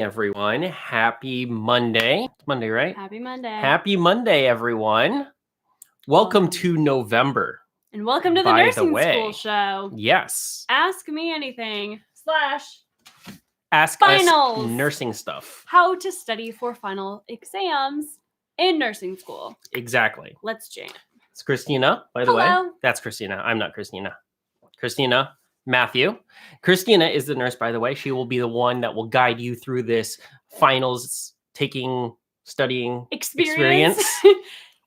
Everyone, happy Monday. It's Monday, right? Happy Monday. Happy Monday, everyone. Welcome to November. And welcome to the By the Nursing way. School Show. Yes. Ask me anything / Ask finals. us nursing stuff. How to study for final exams in nursing school. Exactly. Let's jam. It's Christina, by the way. Hello. That's Christina. I'm not Christina. Christina, Matthew. Christina is the nurse, by the way. She will be the one that will guide you through this finals studying experience.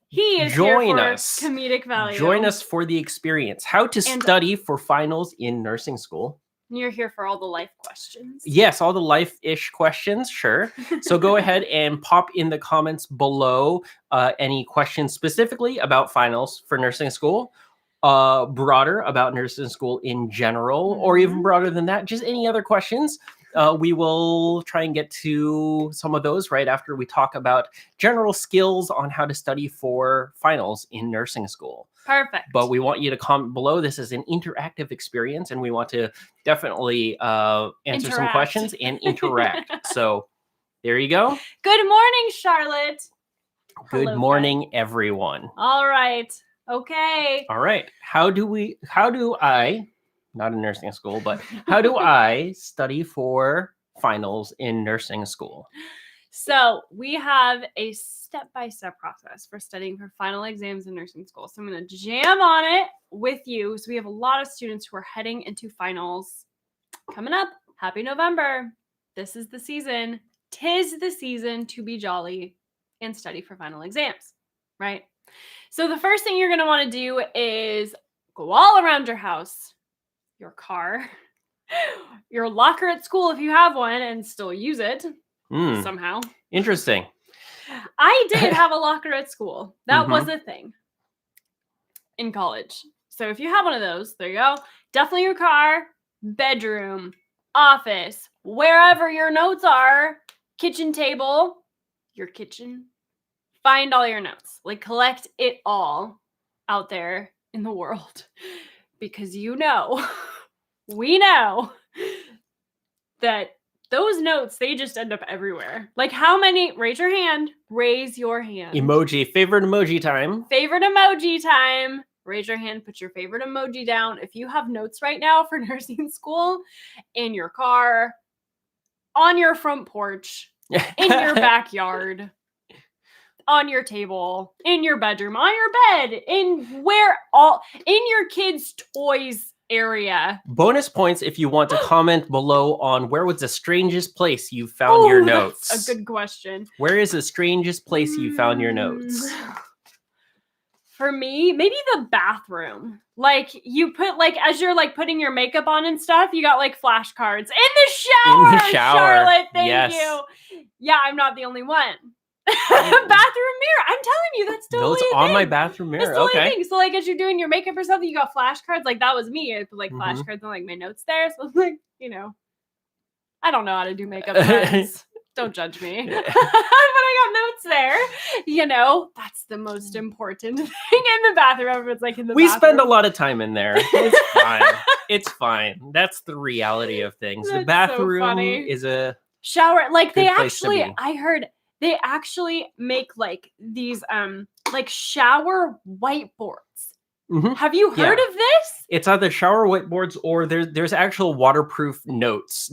He is Join here for us. comedic value. Join us for the experience. How to study for finals in nursing school. You're here for all the life questions. Yes, all the life-ish questions, sure. So go ahead and pop in the comments below any questions specifically about finals for nursing school, broader about nursing school in general, or even broader than that, just any other questions. We will try and get to some of those right after we talk about general skills on how to study for finals in nursing school. Perfect. But we want you to comment below. This is an interactive experience, and we want to definitely answer some questions and interact. So there you go. Good morning, Charlotte. Good morning, everyone. All right. Okay. All right. How do I, not in nursing school, but how do I study for finals in nursing school? So we have a step-by-step process for studying for final exams in nursing school. So I'm going to jam on it with you. So we have a lot of students who are heading into finals coming up. Happy November. This is the season. 'Tis the season to be jolly and study for final exams, right? So the first thing you're going to want to do is go all around your house, your car, your locker at school if you have one and still use it. Somehow. Interesting. I did have a locker at school. That was a thing in college. So if you have one of those, there you go. Definitely your car, bedroom, office, wherever your notes are, kitchen table, your kitchen. Find all your notes. Like collect it all out there in the world. Because we know that those notes, they just end up everywhere. Like how many? Raise your hand. Raise your hand. Emoji. Favorite emoji time. Favorite emoji time. Raise your hand. Put your favorite emoji down. If you have notes right now for nursing school, in your car, on your front porch, in your backyard, on your table, in your bedroom, on your bed, in your kids' toys area. Bonus points if you want to comment below on where was the strangest place you found your notes. That's a good question. Where is the strangest place you found your notes? For me, maybe the bathroom. Like you put as you're putting your makeup on and stuff, you got flashcards in the shower. In the shower. Charlotte, thank you. Yeah, I'm not the only one. Bathroom mirror. I'm telling you, that's totally Notes on my bathroom mirror. That's totally okay. a thing. So as you're doing your makeup or something, you got flashcards. That was me. I put flashcards on my notes there. So I don't know how to do makeup. Friends. Don't judge me. But I got notes there. That's the most important thing in the bathroom. Everyone's in the We bathroom. spend a lot of time in there. It's fine. It's fine. That's the reality of things. That's the bathroom so funny. is a shower. they actually, I heard they actually make these shower whiteboards. Have you heard of this? It's either shower whiteboards or there's actual waterproof notes,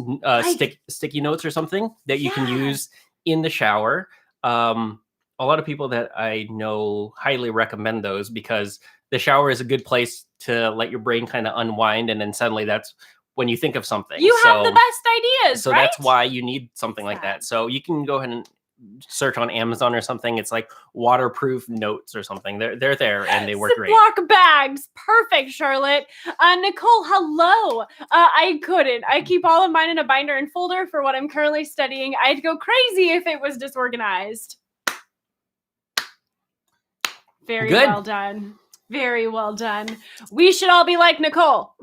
sticky notes or something that you can use in the shower. A lot of people that I know highly recommend those because the shower is a good place to let your brain kind of unwind, and then suddenly that's when you think of something. You have the best ideas, so right? That's why you need something like that. So you can go ahead and search on Amazon or something. It's waterproof notes or something. They're there and they work great. Ziploc bags. Perfect, Charlotte. Nicole, hello. I couldn't. I keep all of mine in a binder and folder for what I'm currently studying. I'd go crazy if it was disorganized. Very good. Well done. Very well done. We should all be like Nicole.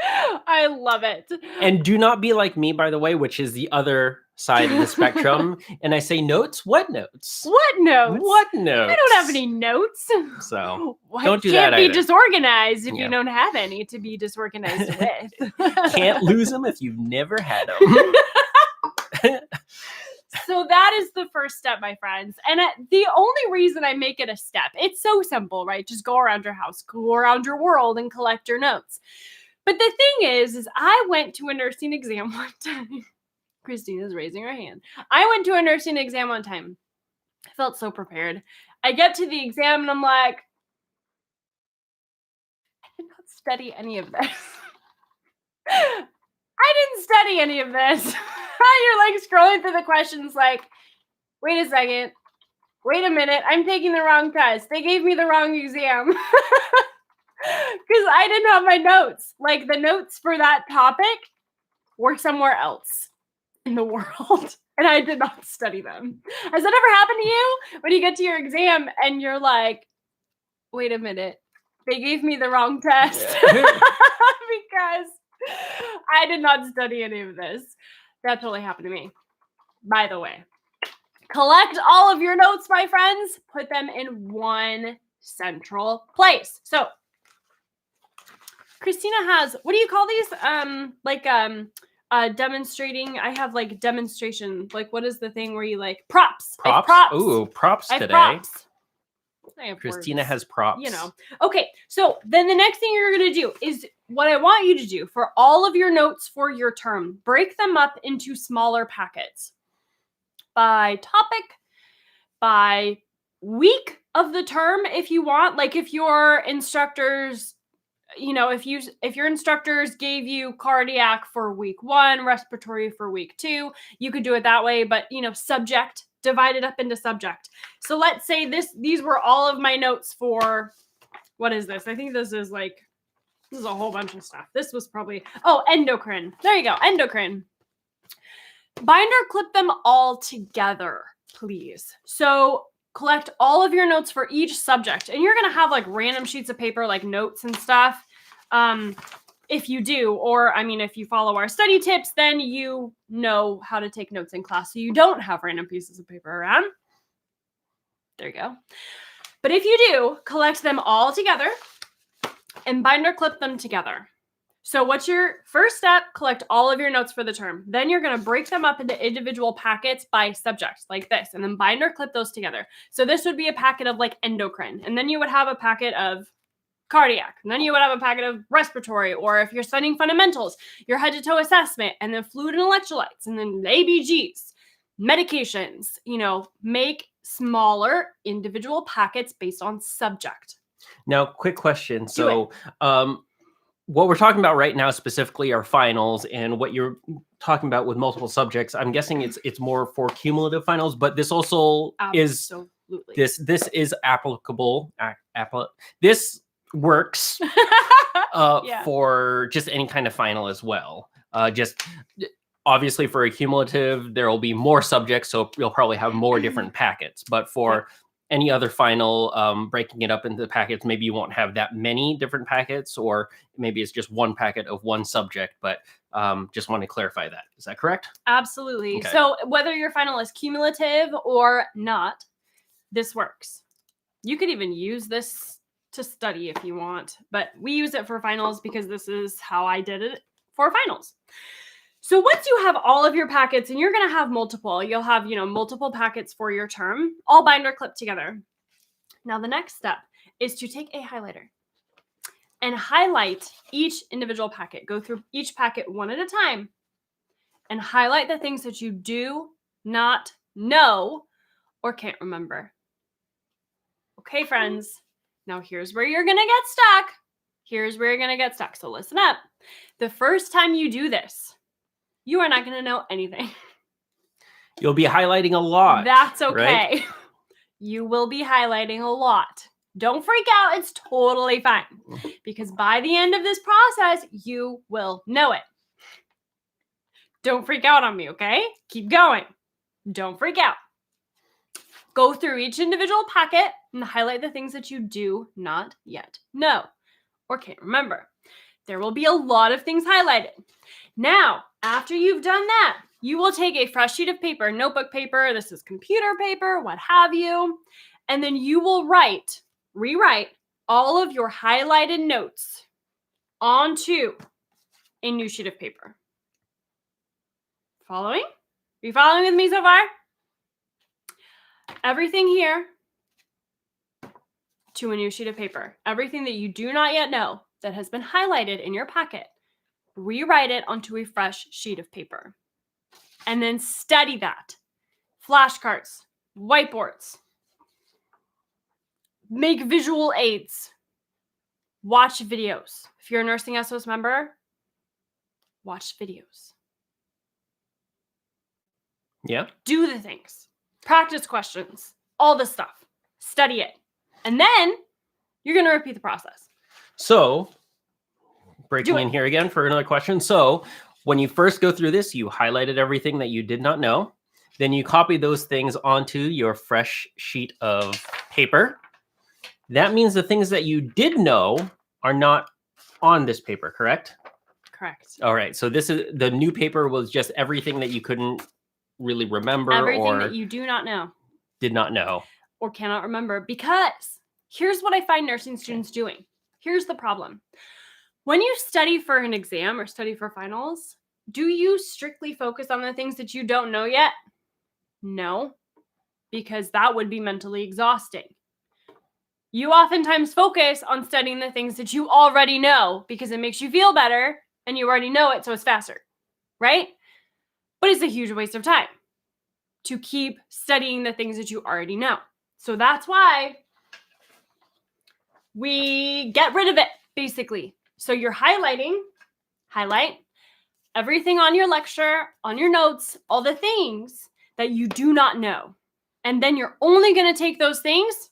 I love it. And do not be like me, by the way, which is the other side of the spectrum. And I say notes? What notes? What notes? What notes? I don't have any notes. So don't do that either. Can't be disorganized if you don't have any to be disorganized with. Can't lose them if you've never had them. So that is the first step, my friends. And the only reason I make it a step, it's so simple, right? Just go around your house, go around your world and collect your notes. But the thing is I went to a nursing exam one time. Christina's raising her hand. I went to a nursing exam one time. I felt so prepared. I get to the exam and I'm like, I did not study any of this. I didn't study any of this. You're like scrolling through the questions like, wait a second. Wait a minute. I'm taking the wrong test. They gave me the wrong exam. Because I didn't have my notes. Like the notes for that topic were somewhere else in the world. And I did not study them. Has that ever happened to you? When you get to your exam and you're like, wait a minute. They gave me the wrong test. Because I did not study any of this. That totally happened to me. By the way, collect all of your notes, my friends. Put them in one central place. So Christina has, what do you call these? Demonstrating. I have like demonstration. Like, what is the thing where you like props? Props. Ooh, props today. Props. Christina has props. You know. Okay, so then the next thing you're going to do is what I want you to do for all of your notes for your term. Break them up into smaller packets by topic, by week of the term if you want. Like if your instructors, if your instructors gave you cardiac for week 1, respiratory for week 2, you could do it that way. But, subject, divide it up into subject. So let's say these were all of my notes for, what is this? I think this is a whole bunch of stuff. This was probably, endocrine. There you go, endocrine. Binder clip them all together, please. So collect all of your notes for each subject. And you're going to have like random sheets of paper, like notes and stuff. If you do, or if you follow our study tips, then you know how to take notes in class. So you don't have random pieces of paper around. There you go. But if you do, collect them all together and binder clip them together. So what's your first step? Collect all of your notes for the term. Then you're going to break them up into individual packets by subject like this, and then binder clip those together. So this would be a packet of like endocrine, and then you would have a packet of cardiac, and then you would have a packet of respiratory, or if you're studying fundamentals, your head to toe assessment, and then fluid and electrolytes, and then ABGs, medications, make smaller individual packets based on subject. Now, quick question. So, what we're talking about right now specifically are finals, and what you're talking about with multiple subjects, I'm guessing it's more for cumulative finals, but this also Absolutely. is this is applicable. This works for just any kind of final as well. Just obviously for a cumulative, there will be more subjects, so you'll probably have more different packets. But for any other final, breaking it up into packets, maybe you won't have that many different packets, or maybe it's just one packet of one subject, but just want to clarify that. Is that correct? Absolutely. Okay. So whether your final is cumulative or not, this works. You could even use this to study if you want, but we use it for finals because this is how I did it for finals. So once you have all of your packets, and you're going to have multiple, you'll have, multiple packets for your term, all binder clipped together. Now, the next step is to take a highlighter and highlight each individual packet. Go through each packet one at a time and highlight the things that you do not know or can't remember. Okay, friends. Now, here's where you're going to get stuck. Here's where you're going to get stuck. So listen up. The first time you do this, you are not going to know anything. You'll be highlighting a lot. That's okay. Right? You will be highlighting a lot. Don't freak out. It's totally fine. Because by the end of this process, you will know it. Don't freak out on me, okay? Keep going. Don't freak out. Go through each individual packet and highlight the things that you do not yet know or can't remember. There will be a lot of things highlighted. Now, after you've done that, you will take a fresh sheet of paper, notebook paper, this is computer paper, what have you, and then you will rewrite all of your highlighted notes onto a new sheet of paper. Following? you following with me so far? Everything here to a new sheet of paper. Everything that you do not yet know that has been highlighted in your packet, rewrite it onto a fresh sheet of paper. And then study that. Flashcards, whiteboards, make visual aids, watch videos. If you're a Nursing SOS member, watch videos. Yeah. Do the things. Practice questions. All this stuff. Study it. And then you're going to repeat the process. So, breaking in here again for another question. So, when you first go through this, you highlighted everything that you did not know. Then you copy those things onto your fresh sheet of paper. That means the things that you did know are not on this paper, correct? Correct. All right. So this is the new paper was just everything that you couldn't really remember Everything or that you do not know. Did not know. Or cannot remember. Because here's what I find nursing students doing. Here's the problem. When you study for an exam or study for finals, do you strictly focus on the things that you don't know yet? No, because that would be mentally exhausting. You oftentimes focus on studying the things that you already know because it makes you feel better and you already know it, so it's faster, right? But it's a huge waste of time to keep studying the things that you already know. So that's why we get rid of it, basically. So you're highlight everything on your lecture, on your notes, all the things that you do not know. And then you're only going to take those things,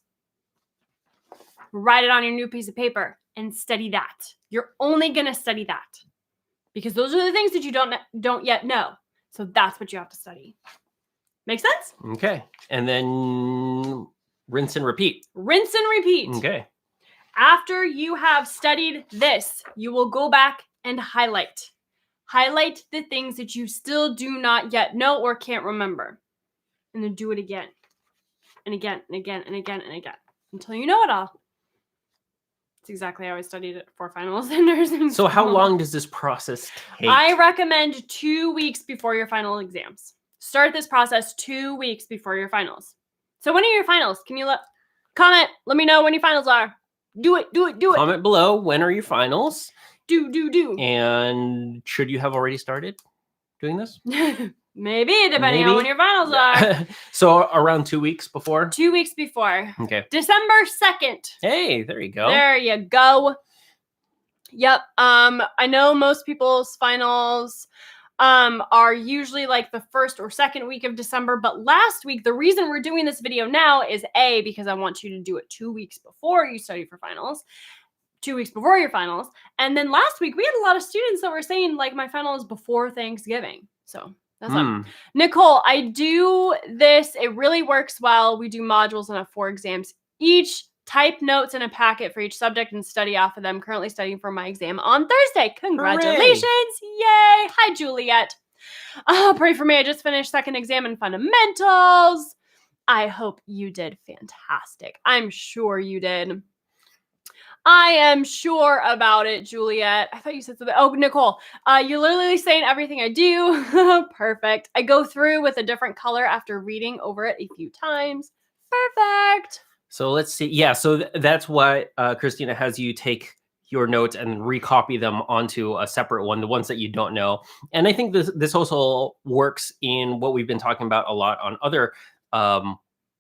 write it on your new piece of paper, and study that. You're only going to study that because those are the things that you don't yet know. So that's what you have to study. Make sense? Okay. And then rinse and repeat. Rinse and repeat. Okay. After you have studied this, you will go back and highlight. Highlight the things that you still do not yet know or can't remember. And then do it again. And again, and again, and again, and again. Until you know it all. It's exactly how I studied it for finals in nursing. So how long does this process take? I recommend 2 weeks before your final exams. Start this process 2 weeks before your finals. So when are your finals? Can you comment? Let me know when your finals are. Do it. Comment below. When are your finals? Do. And should you have already started doing this? Maybe, depending on when your finals are. So around 2 weeks before? 2 weeks before. Okay. December 2nd. Hey, there you go. There you go. Yep. I know most people's finals are usually like the first or second week of December, but last week, the reason we're doing this video now is A, because I want you to do it 2 weeks before you study for finals, 2 weeks before your finals. And then last week, we had a lot of students that were saying like my final is before Thanksgiving. So that's fun. Nicole, I do this. It really works well. We do modules and have 4 exams each. Type notes in a packet for each subject and study off of them. Currently studying for my exam on Thursday. Congratulations. Hooray. Yay. Hi, Juliet. Pray for me. I just finished second exam in fundamentals. I hope you did fantastic. I'm sure you did. I am sure about it, Juliet. I thought you said something. Oh, Nicole, you're literally saying everything I do. Perfect. I go through with a different color after reading over it a few times. Perfect. So let's see. Yeah, so that's why Christina has you take your notes and recopy them onto a separate one, the ones that you don't know. And I think this also works in what we've been talking about a lot on other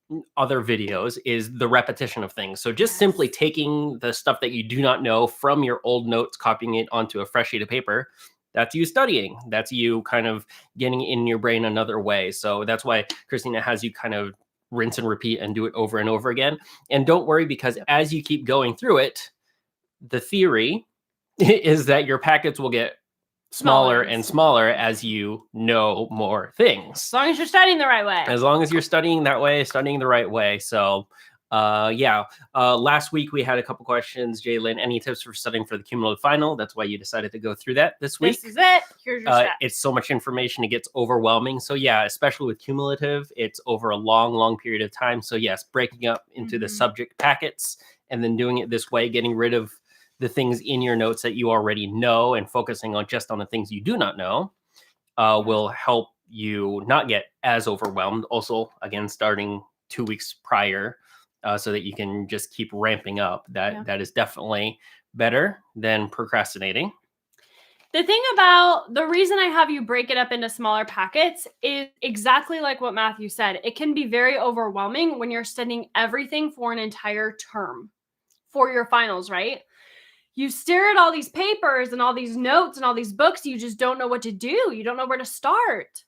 videos is the repetition of things. So just simply taking the stuff that you do not know from your old notes, copying it onto a fresh sheet of paper, that's you studying. That's you kind of getting in your brain another way. So that's why Christina has you kind of rinse and repeat and do it over and over again. And don't worry, because as you keep going through it, the theory is that your packets will get smaller and smaller as you know more things. As long as you're studying the right way. As long as you're studying that way, studying the right way. So last week we had a couple questions. Jalen, any tips for studying for the cumulative final? That's why you decided to go through that this week. This is it. Here's your steps. It's so much information, it gets overwhelming. So yeah, especially with cumulative, it's over a long period of time. So yes, breaking up into the subject packets and then doing it this way, getting rid of the things in your notes that you already know and focusing on just on the things you do not know will help you not get as overwhelmed. Also, again, starting 2 weeks prior, so that you can just keep ramping up. That is definitely better than procrastinating. The thing about the reason I have you break it up into smaller packets is exactly like what Matthew said. It can be very overwhelming when you're studying everything for an entire term for your finals, right? You stare at all these papers and all these notes and all these books. You just don't know what to do. You don't know where to start.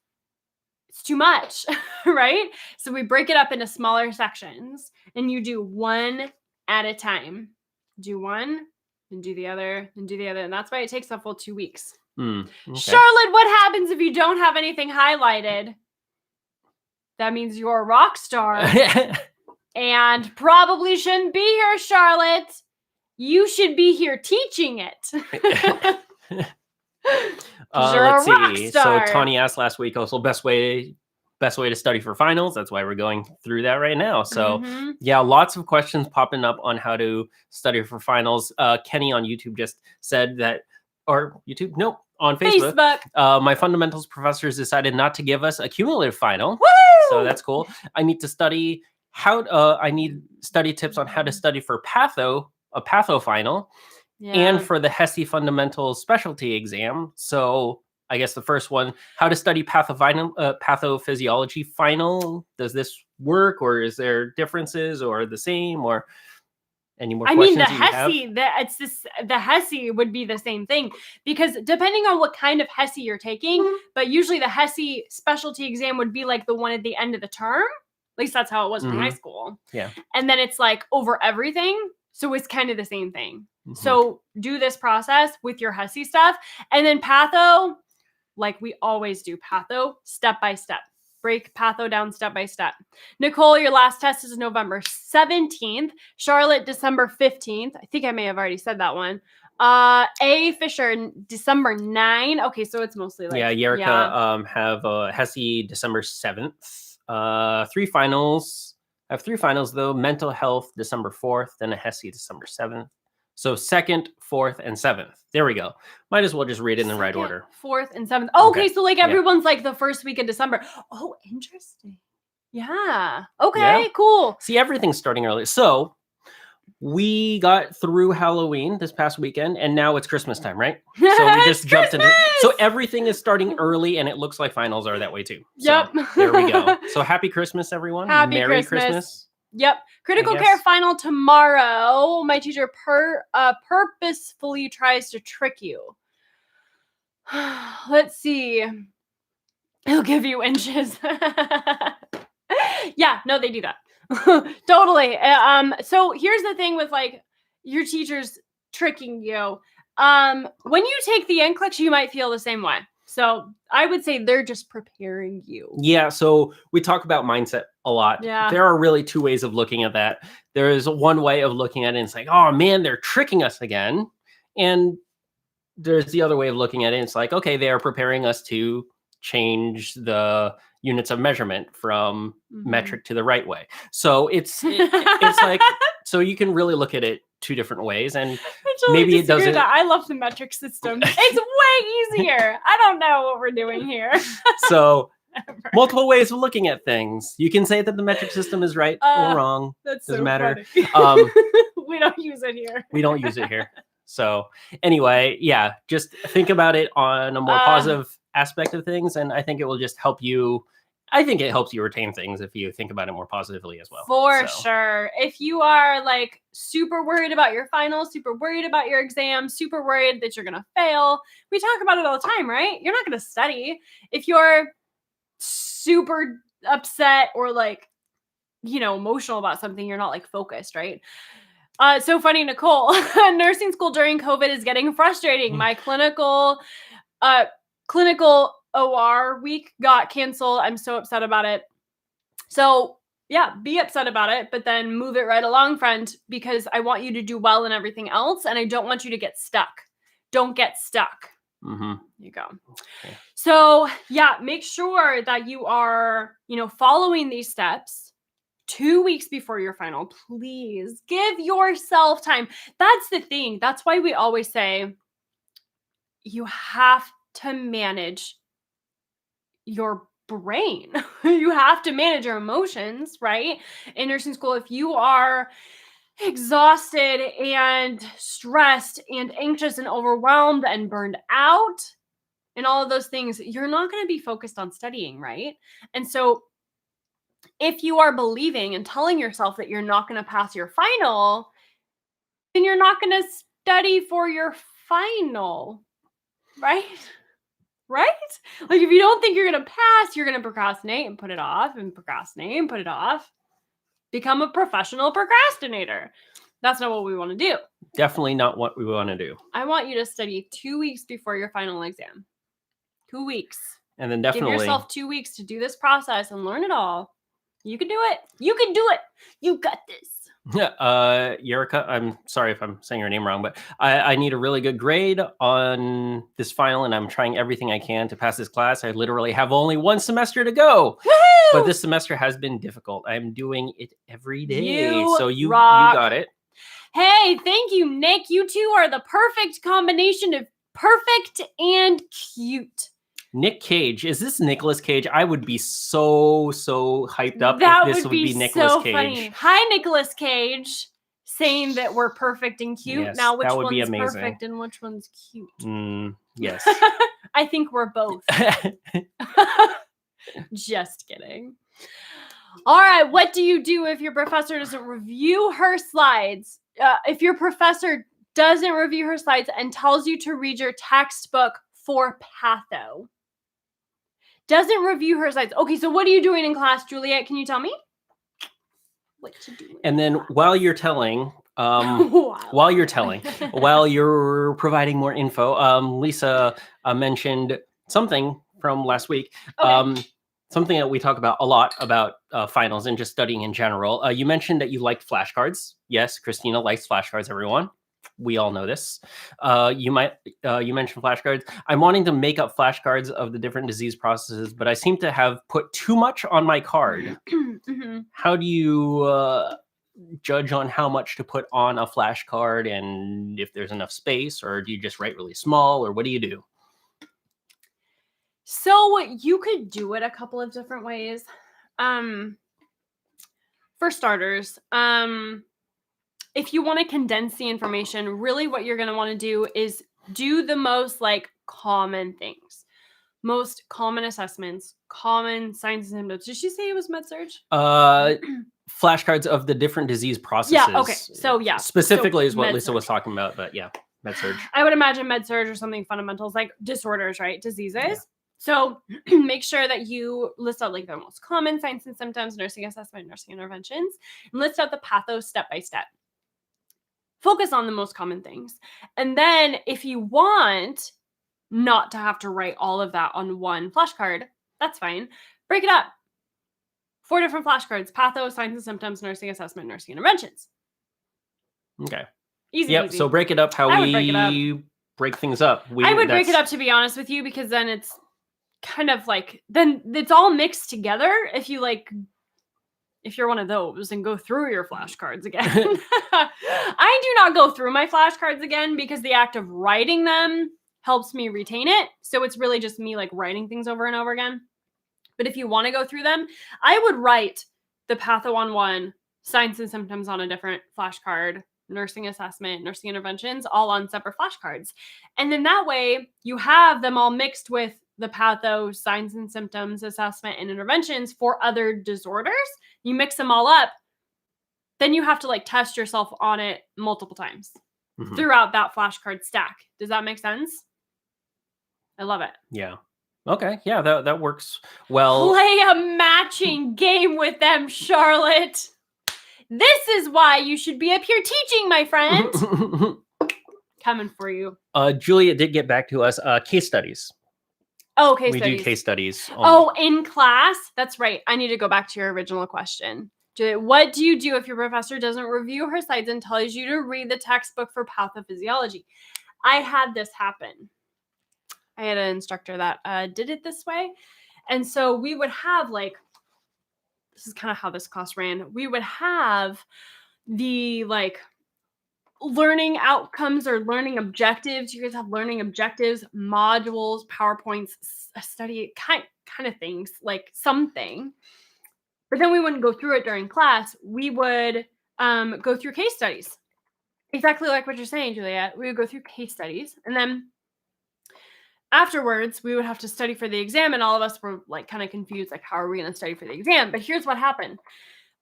It's too much, right? So we break it up into smaller sections and you do one at a time. Do one, and do the other, and do the other. And that's why it takes a full 2 weeks. Okay. Charlotte, what happens if you don't have anything highlighted? That means you're a rock star and probably shouldn't be here, Charlotte. You should be here teaching it. Let's see. So Tony asked last week also best way to study for finals. That's why we're going through that right now. So yeah, lots of questions popping up on how to study for finals. Kenny on YouTube just said that, or YouTube, nope, on Facebook. My fundamentals professors decided not to give us a cumulative final. Woo! So that's cool. I need to study I need study tips on how to study for a patho final. Yeah. And for the Hesi fundamentals specialty exam. So I guess the first one, how to study pathophysiology final. Does this work, or is there differences, or the same, or any more questions? I mean, the Hesi, the Hesi would be the same thing, because depending on what kind of Hesi you're taking, but usually the Hesi specialty exam would be like the one at the end of the term. At least that's how it was in high school. Yeah. And then it's like over everything. So it's kind of the same thing. So do this process with your Hesi stuff. And then patho, like we always do, patho step by step. Break patho down step by step. Nicole, your last test is November 17th. Charlotte, December 15th. I think I may have already said that one. A. Fisher, December 9. Okay, so it's mostly like... Yeah, Yerika have Hesi December 7th. 3 finals. I have 3 finals, though. Mental health, December 4th. Then a Hesi, December 7th. So 2nd, 4th, and 7th. There we go. Might as well just read it in the right order. 4th, and 7th. Okay, so like everyone's like the first week of December. Oh, interesting. Yeah. Okay, cool. See, everything's starting early. So we got through Halloween this past weekend, and now it's Christmas time, right? So we just jumped into. So everything is starting early, and it looks like finals are that way too. So there we go. So happy Christmas, everyone. Merry Christmas. Yep. Critical care final tomorrow. My teacher purposefully tries to trick you. Let's see. He'll give you inches. Yeah, no, they do that. Totally. So here's the thing with like your teachers tricking you. When you take the NCLEX, you might feel the same way. So I would say they're just preparing you. Yeah. So we talk about mindset a lot. Yeah. There are really 2 ways of looking at that. There is one way of looking at it, and it's like, oh man, they're tricking us again. And there's the other way of looking at it. And it's like, okay, they are preparing us to change the units of measurement from metric to the right way. So it's like, so you can really look at it 2 different ways, and maybe it doesn't. I love the metric system. It's way easier. I don't know what we're doing here. So multiple ways of looking at things. You can say that the metric system is right or wrong. That doesn't matter. We don't use it here. We don't use it here. So anyway, yeah, just think about it on a more positive aspect of things, and I think it will just help you. I think it helps you retain things if you think about it more positively as well. For sure. If you are like super worried about your finals, super worried about your exams, super worried that you're going to fail, we talk about it all the time, right? You're not going to study. If you're super upset or like, you know, emotional about something, you're not like focused, right? So funny, Nicole. Nursing school during COVID is getting frustrating. My clinical OR week got canceled. I'm so upset about it. So yeah, be upset about it, but then move it right along, friend, because I want you to do well in everything else, and I don't want you to get stuck. Don't get stuck. You go. Okay. So yeah, make sure that you are, you know, following these steps 2 weeks before your final. Please give yourself time. That's the thing. That's why we always say you have to manage your brain. You have to manage your emotions, right? In nursing school, if you are exhausted and stressed and anxious and overwhelmed and burned out and all of those things, you're not going to be focused on studying, right? And so if you are believing and telling yourself that you're not going to pass your final, then you're not going to study for your final, right? Right? Like if you don't think you're going to pass, you're going to procrastinate and put it off and procrastinate and put it off. Become a professional procrastinator. That's not what we want to do. Definitely not what we want to do. I want you to study 2 weeks before your final exam. 2 weeks. And then definitely give yourself 2 weeks to do this process and learn it all. You can do it. You can do it. You got this. Yerika, I'm sorry if I'm saying your name wrong, but I need a really good grade on this final, and I'm trying everything I can to pass this class. I literally have only 1 semester to go. Woo-hoo! But this semester has been difficult. I'm doing it every day. So you rock. got it. Hey, thank you, Nick. You two are the perfect combination of perfect and cute. Nick Cage. Is this Nicolas Cage? I would be so hyped up That if this would be Nicolas so Cage. Funny. Hi, Nicolas Cage. Saying that we're perfect and cute. Yes, now, which that would be one's amazing. perfect and which one's cute? Yes. I think we're both. Just kidding. All right. What do you do if your professor doesn't review her slides? If your professor doesn't review her slides and tells you to read your textbook for patho? Doesn't review her slides. Okay, so what are you doing in class, Juliet? Can you tell me? What you doing? And then while you're telling, while you're providing more info, Lisa mentioned something from last week. Okay. Something that we talk about a lot about finals and just studying in general. You mentioned that you liked flashcards. Yes, Christina likes flashcards, everyone. We all know this. You mentioned flashcards. I'm wanting to make up flashcards of the different disease processes, but I seem to have put too much on my card. Mm-hmm. How do you judge on how much to put on a flashcard, and if there's enough space, or do you just write really small, or what do you do? So you could do it a couple of different ways. For starters, if you want to condense the information, really what you're going to want to do is do the most like common things, most common assessments, common signs and symptoms. Did she say it was Med Surg? Flashcards of the different disease processes. Yeah. Okay. So yeah. Specifically is what Med Lisa Surg was talking about, but yeah, Med Surg. I would imagine Med Surg or something fundamentals like disorders, right? Diseases. Yeah. So make sure that you list out like the most common signs and symptoms, nursing assessment, nursing interventions, and list out the patho step by step. Focus on the most common things. And then if you want not to have to write all of that on one flashcard, that's fine. Break it up. 4 different flashcards: patho, signs and symptoms, nursing assessment, nursing interventions. Okay. Easy. Yep. So break it up how we break things up. I would break it up, to be honest with you, because then it's kind of like, then it's all mixed together. If you're one of those and go through your flashcards again. I do not go through my flashcards again because the act of writing them helps me retain it. So it's really just me like writing things over and over again. But if you want to go through them, I would write the patho on one, signs and symptoms on a different flashcard, nursing assessment, nursing interventions, all on separate flashcards. And then that way you have them all mixed with the patho, signs and symptoms, assessment, and interventions for other disorders. You mix them all up. Then you have to like test yourself on it multiple times throughout that flashcard stack. Does that make sense? I love it. Yeah. Okay. Yeah, that works well. Play a matching game with them, Charlotte. This is why you should be up here teaching, my friend. Coming for you. Julia did get back to us. Case studies. Oh, case studies. We do case studies. Oh, in class? That's right. I need to go back to your original question. What do you do if your professor doesn't review her slides and tells you to read the textbook for pathophysiology? I had this happen. I had an instructor that did it this way. And so we would have like, this is kind of how this class ran. We would have the like learning outcomes or learning objectives. You guys have learning objectives, modules, PowerPoints, a study, kind kind of things, like something. But then we wouldn't go through it during class. We would go through case studies. Exactly like what you're saying, Juliet. We would go through case studies, and then afterwards we would have to study for the exam, and all of us were like kind of confused, like, how are we going to study for the exam? But here's what happened.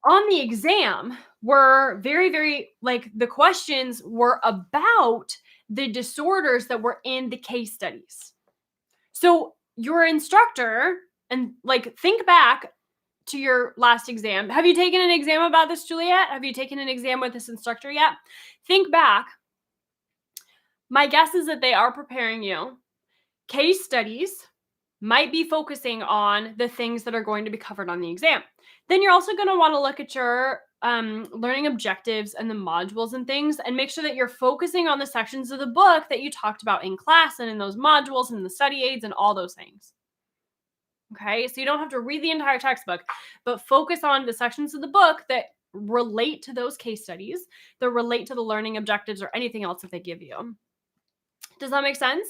On the exam were very, very, like, the questions were about the disorders that were in the case studies. So your instructor, and like, think back to your last exam. Have you taken an exam about this, Juliet? Have you taken an exam with this instructor yet? Think back. My guess is that they are preparing you. Case studies might be focusing on the things that are going to be covered on the exam. Then you're also going to want to look at your learning objectives and the modules and things, and make sure that you're focusing on the sections of the book that you talked about in class and in those modules and the study aids and all those things. Okay, so you don't have to read the entire textbook, but focus on the sections of the book that relate to those case studies, that relate to the learning objectives or anything else that they give you. Does that make sense?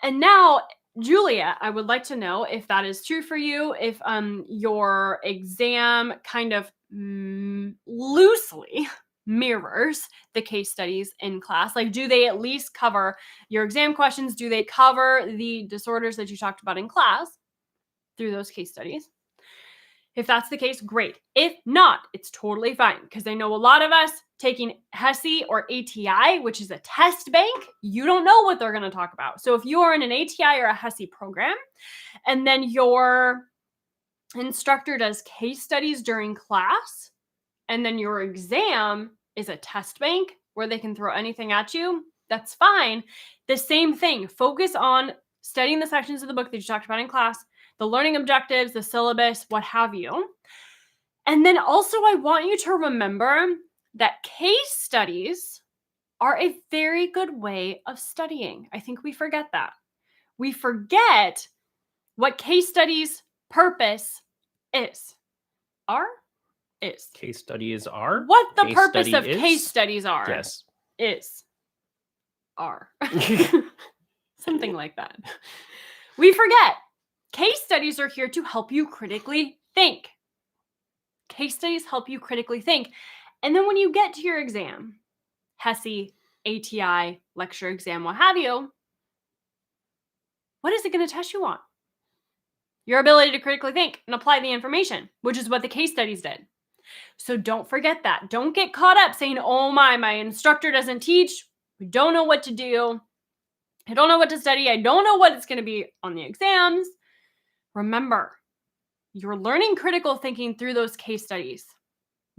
And now, Julia, I would like to know if that is true for you, if your exam kind of loosely mirrors the case studies in class. Like, do they at least cover your exam questions? Do they cover the disorders that you talked about in class through those case studies? If that's the case, great. If not, it's totally fine, because I know a lot of us taking Hesi or ATI, which is a test bank, you don't know what they're going to talk about. So if you are in an ATI or a Hesi program, and then your instructor does case studies during class, and then your exam is a test bank where they can throw anything at you, that's fine. The same thing. Focus on studying the sections of the book that you talked about in class, the learning objectives, the syllabus, what have you. And then also, I want you to remember that case studies are a very good way of studying. I think we forget that. We forget what case studies' purpose is. Is. Case studies are? What the Case purpose study of is? case studies are. Yes. Are. Something like that. We forget. Case studies are here to help you critically think. Case studies help you critically think. And then when you get to your exam, Hesi, ATI, lecture exam, what have you, what is it going to test you on? Your ability to critically think and apply the information, which is what the case studies did. So don't forget that. Don't get caught up saying, oh my instructor doesn't teach. We don't know what to do. I don't know what to study. I don't know what it's going to be on the exams. Remember, you're learning critical thinking through those case studies.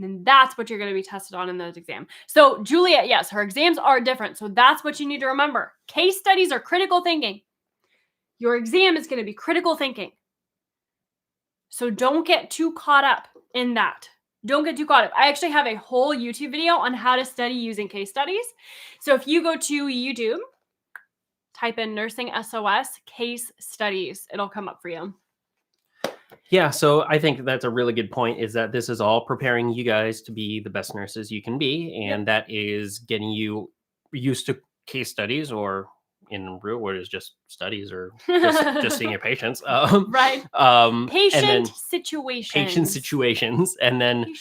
And that's what you're going to be tested on in those exams. So Juliet, yes, her exams are different. So that's what you need to remember. Case studies are critical thinking. Your exam is going to be critical thinking. So don't get too caught up in that. Don't get too caught up. I actually have a whole YouTube video on how to study using case studies. So if you go to YouTube, type in Nursing SOS case studies, it'll come up for you. Yeah, so I think that's a really good point, is that this is all preparing you guys to be the best nurses you can be. And that is getting you used to case studies, or in real world is just studies, or just seeing your patients. Right. Patient situations. And then,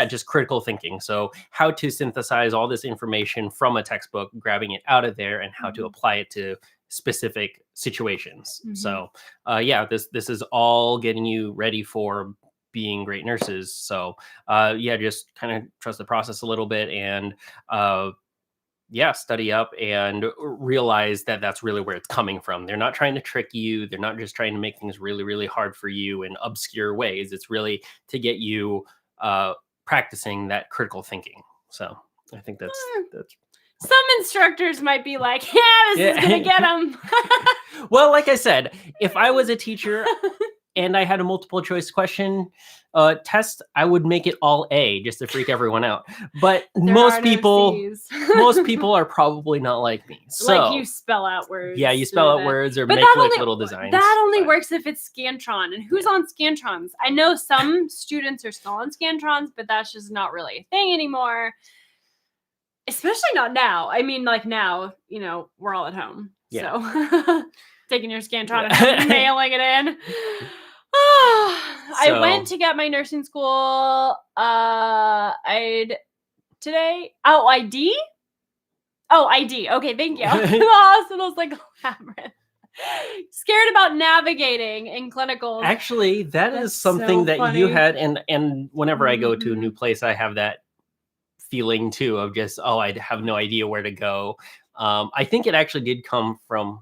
just critical thinking. So how to synthesize all this information from a textbook, grabbing it out of there, and how to apply it to specific situations. So this is all getting you ready for being great nurses. So just kind of trust the process a little bit, and study up and realize that that's really where it's coming from. They're not trying to trick you. They're not just trying to make things really, really hard for you in obscure ways. It's really to get you practicing that critical thinking. So I think that's some instructors might be like, this is going to get them. Well, like I said, if I was a teacher and I had a multiple choice question test, I would make it all A just to freak everyone out. But most people are probably not like me. So like, you spell out words. Yeah, you spell out words or make like little designs. That only works if it's Scantron. And who's on Scantrons? I know some students are still on Scantrons, but that's just not really a thing anymore. Especially not now. I mean, like, now, we're all at home. Yeah. So taking your Scantron and mailing it in. I went to get my nursing school ID. Oh, ID. Okay, thank you. The hospital's like labyrinth. Scared about navigating in clinicals. Actually, that's is something so that funny. you had, and whenever I go to a new place, I have that feeling too of just, oh, I have no idea where to go. I think it actually did come from,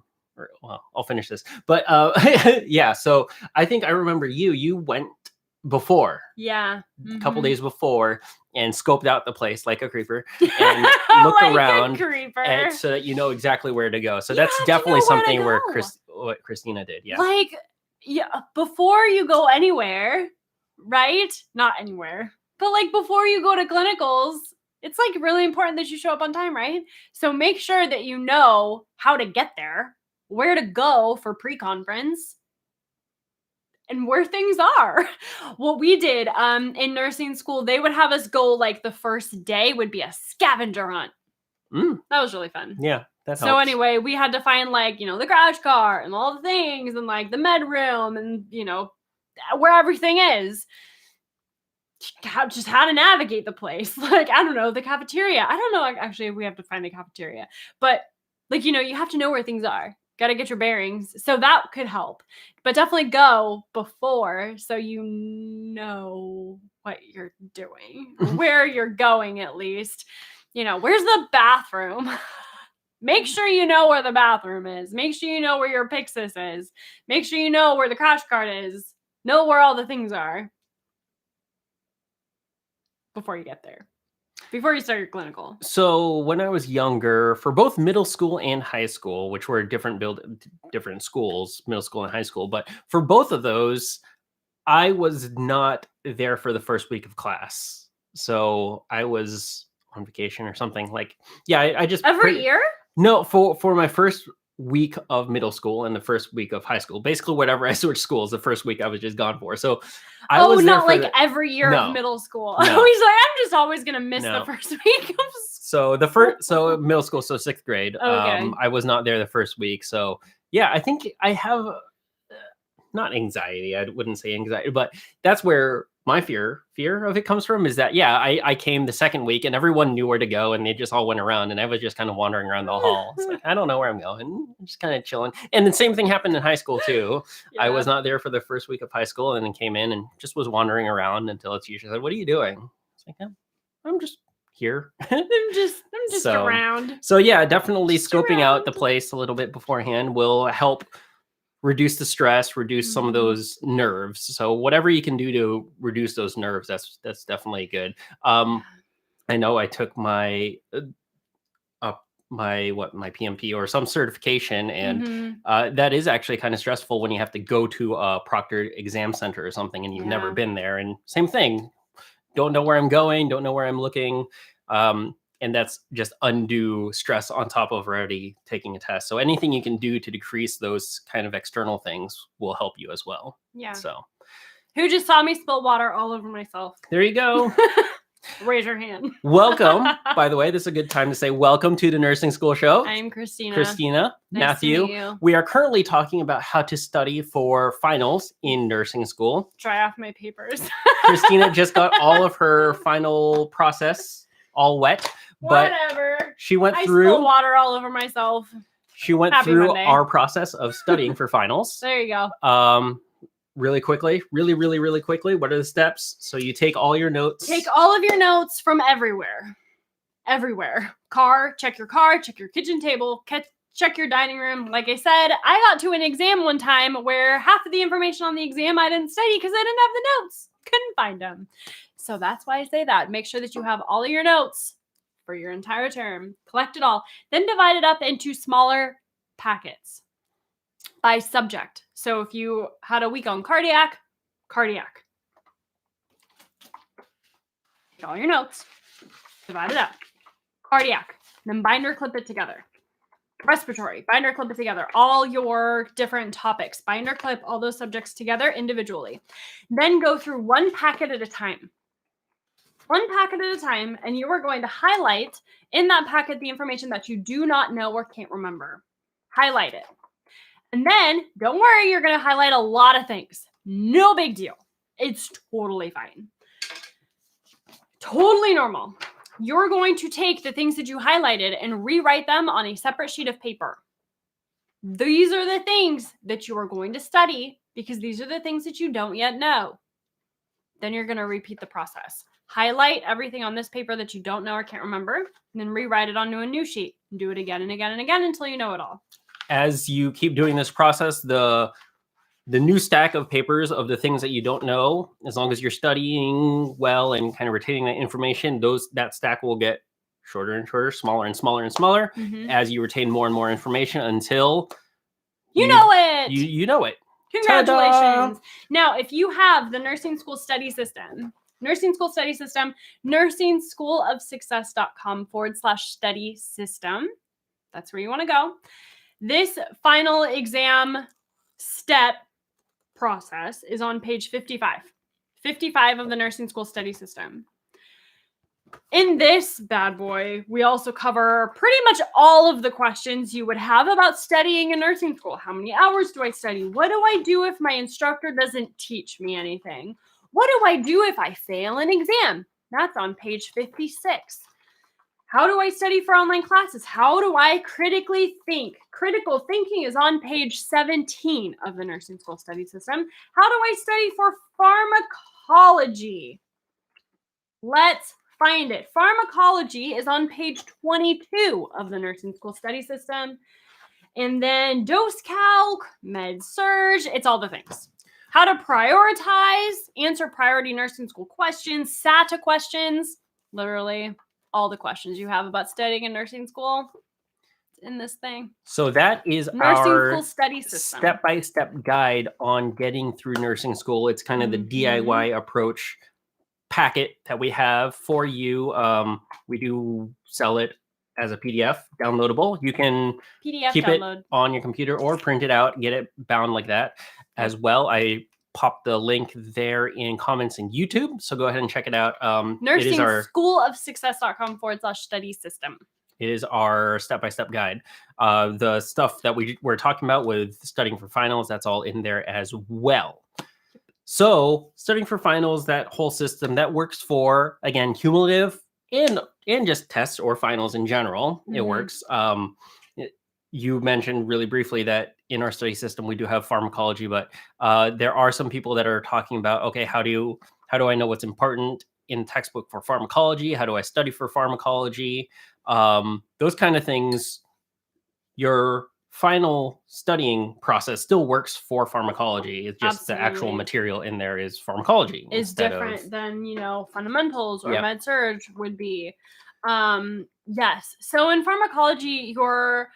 well, I'll finish this, but yeah. So I think I remember you went before, yeah, a couple days before, and scoped out the place like a creeper and looked like around, a creeper. and so that you know exactly where to go. So You that's have to definitely know where to something where go. what Christina did. Yeah. Like, yeah, before you go anywhere, right? Not anywhere, but like before you go to clinicals, it's like really important that you show up on time, right? So make sure that you know how to get there, where to go for pre-conference, and where things are. What we did in nursing school, they would have us go like the first day would be a scavenger hunt. That was really fun. Yeah, that helps. So anyway, we had to find like, the crash car and all the things and like the med room and, where everything is. Just how to navigate the place. Like, I don't know, the cafeteria. I don't know actually if we have to find the cafeteria. But like, you have to know where things are. Got to get your bearings. So that could help. But definitely go before so you know what you're doing, where you're going at least. Where's the bathroom? Make sure you know where the bathroom is. Make sure you know where your Pyxis is. Make sure you know where the crash cart is. Know where all the things are before you get there. Before you start your clinical. So when I was younger, for both middle school and high school, which were different schools, middle school and high school, but for both of those, I was not there for the first week of class. So I was on vacation or something. Like, yeah, I just every year? No, for my first week of middle school and the first week of high school, basically whatever I switched schools, the first week I was just gone for. So I was not like every year of middle school. No. He's like, I'm just always gonna miss the first week of school. So middle school, so 6th grade. Okay. I was not there the first week. So yeah, I think I have not anxiety. I wouldn't say anxiety, but that's where my fear of it comes from, is that, yeah, I came the second week and everyone knew where to go and they just all went around and I was just kind of wandering around the hall. It's like, I don't know where I'm going. I'm just kind of chilling. And the same thing happened in high school too. Yeah. I was not there for the first week of high school and then came in and just was wandering around until a teacher said, "What are you doing?" It's like, I'm just here. I'm just around. So yeah, definitely just scoping out the place a little bit beforehand will help reduce the stress, reduce some of those nerves. So whatever you can do to reduce those nerves, that's definitely good. I know I took my PMP or some certification, and that is actually kind of stressful when you have to go to a proctored exam center or something and you've never been there. And same thing, don't know where I'm going, don't know where I'm looking. And that's just undue stress on top of already taking a test. So anything you can do to decrease those kind of external things will help you as well. Yeah. So who just saw me spill water all over myself? There you go. Raise your hand. Welcome. By the way, this is a good time to say welcome to the Nursing School Show. I'm Christina. Nice Matthew. We are currently talking about how to study for finals in nursing school. Dry off my papers. Christina just got all of her final process all wet. But whatever. She went through. I spilled water all over myself. She went through our process of studying for finals. There you go. Really quickly, really quickly. What are the steps? So you take all your notes. Take all of your notes from everywhere. Everywhere. Check your kitchen table, check your dining room. Like I said, I got to an exam one time where half of the information on the exam I didn't study because I didn't have the notes. Couldn't find them. So that's why I say that. Make sure that you have all of your notes for your entire term. Collect it all. Then divide it up into smaller packets by subject. So if you had a week on cardiac. Get all your notes. Divide it up. Cardiac. Then binder clip it together. Respiratory. Binder clip it together. All your different topics. Binder clip all those subjects together individually. Then go through one packet at a time. One packet at a time, and you are going to highlight in that packet the information that you do not know or can't remember. highlight it. And then don't worry, you're going to highlight a lot of things. No big deal. It's totally fine. Totally normal. You're going to take the things that you highlighted and rewrite them on a separate sheet of paper. These are the things that you are going to study because these are the things that you don't yet know. Then you're going to repeat the process. Highlight everything on this paper that you don't know or can't remember, and then rewrite it onto a new sheet. And do it again and again and again until you know it all. As you keep doing this process, the new stack of papers of the things that you don't know, as long as you're studying well and kind of retaining that information, that stack will get shorter and shorter, smaller and smaller and smaller as you retain more and more information until you know it. You know it. Congratulations. Ta-da! Now, if you have the nursing school study system, nursingschoolstudy.com/study system, that's where you want to go. This final exam step process is on page 55 of the nursing school study system. In this bad boy, we also cover pretty much all of the questions you would have about studying in nursing school. How many hours do I study? What do I do if my instructor doesn't teach me anything? What do I do if I fail an exam? That's on page 56. How do I study for online classes? How do I critically think? Critical thinking is on page 17 of the nursing school study system. How do I study for pharmacology? Let's find it. Pharmacology is on page 22 of the nursing school study system. And then dose calc, med surg, it's all the things. How to prioritize, answer priority nursing school questions, SATA questions, literally all the questions you have about studying in nursing school in this thing. So that is nursing our school study system. Step-by-step guide on getting through nursing school. It's kind of the DIY approach packet that we have for you. We do sell it as a PDF downloadable. You can keep it on your computer or print it out, get it bound like that as well. I popped the link there in comments in YouTube, so go ahead and check it out. Nursingschoolofsuccess.com/study system. It is our step-by-step guide. The stuff that we're talking about with studying for finals, that's all in there as well. So studying for finals, that whole system that works for, again, cumulative and just tests or finals in general. It works. You mentioned really briefly that in our study system, we do have pharmacology, but there are some people that are talking about, okay, how do I know what's important in textbook for pharmacology? How do I study for pharmacology? Those kind of things. Your final studying process still works for pharmacology. It's just the actual material in there is pharmacology. Is different than, fundamentals or med surg would be. Yes. So in pharmacology, your